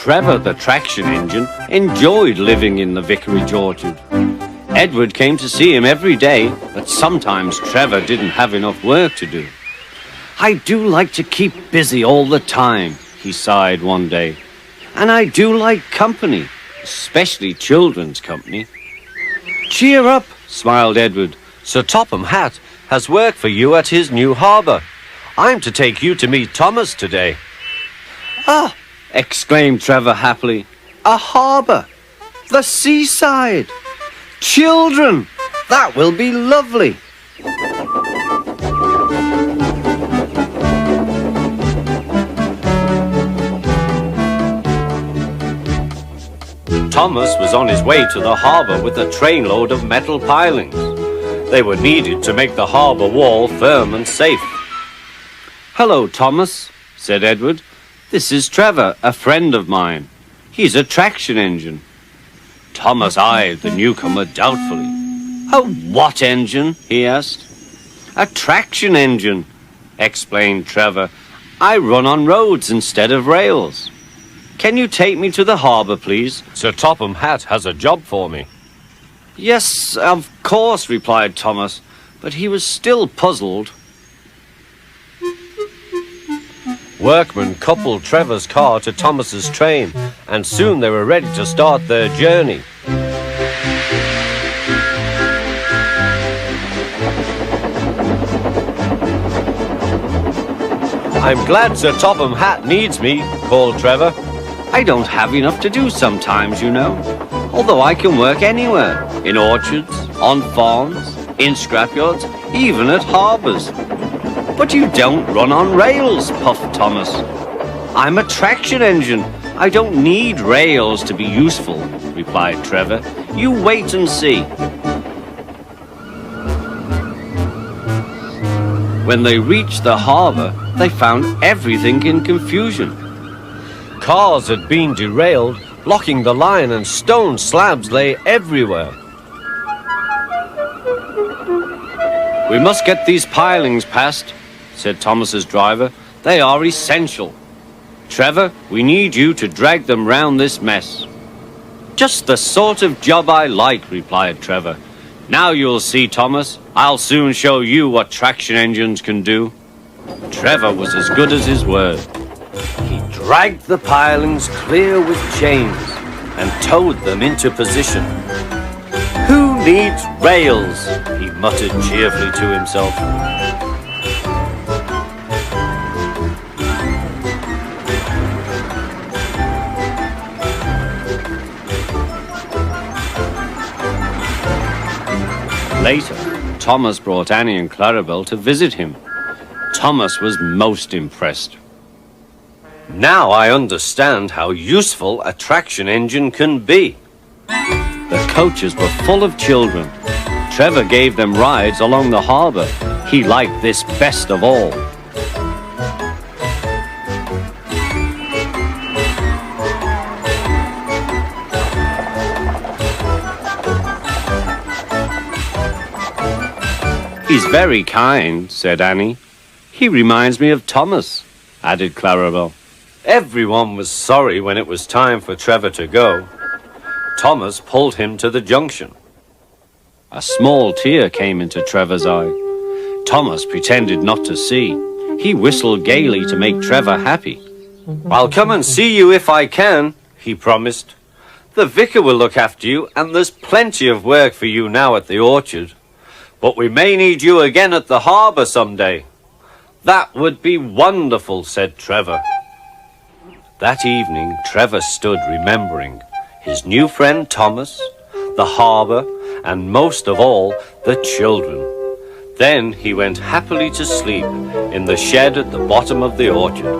Trevor, the traction engine, enjoyed living in the vicarage orchard. Edward came to see him every day, but sometimes Trevor didn't have enough work to do. "I do like to keep busy all the time," he sighed one day. "And I do like company, especially children's company." "Cheer up," smiled Edward. "Sir Topham Hatt has work for you at his new harbour. I'm to take you to meet Thomas today." "Ah!" exclaimed Trevor happily. "A harbour! The seaside! Children! That will be lovely!" Thomas was on his way to the harbour with a trainload of metal pilings. They were needed to make the harbour wall firm and safe. "Hello, Thomas," said Edward. "This is Trevor, a friend of mine. He's a traction engine." Thomas eyed the newcomer doubtfully. "A what engine?" he asked. "A traction engine," explained Trevor. "I run on roads instead of rails. Can you take me to the harbour, please? Sir Topham Hatt has a job for me." "Yes, of course," replied Thomas, but he was still puzzled. Workmen coupled Trevor's car to Thomas's train, and soon they were ready to start their journey. "I'm glad Sir Topham Hatt needs me," called Trevor. "I don't have enough to do sometimes, you know, although I can work anywhere, in orchards, on farms, in scrapyards, even at harbours." "But you don't run on rails," puffed Thomas. "I'm a traction engine. I don't need rails to be useful," replied Trevor. "You wait and see." When they reached the harbour, they found everything in confusion. Cars had been derailed, blocking the line, and stone slabs lay everywhere. "We must get these pilings past," said Thomas's driver. "They are essential. Trevor, we need you to drag them round this mess." "Just the sort of job I like," replied Trevor. "Now you'll see, Thomas. I'll soon show you what traction engines can do." Trevor was as good as his word. He dragged the pilings clear with chains and towed them into position. "Who needs rails?" he muttered cheerfully to himself. Later, Thomas brought Annie and Clarabel to visit him. Thomas was most impressed. "Now I understand how useful a traction engine can be." The coaches were full of children. Trevor gave them rides along the harbour. He liked this best of all. "He's very kind," said Annie. "He reminds me of Thomas," added Clarabel. Everyone was sorry when it was time for Trevor to go. Thomas pulled him to the junction. A small tear came into Trevor's eye. Thomas pretended not to see. He whistled gaily to make Trevor happy. "I'll come and see you if I can," he promised. "The vicar will look after you, and there's plenty of work for you now at the orchard. But we may need you again at the harbour someday." "That would be wonderful," said Trevor. That evening, Trevor stood remembering his new friend Thomas, the harbour, and most of all, the children. Then he went happily to sleep in the shed at the bottom of the orchard.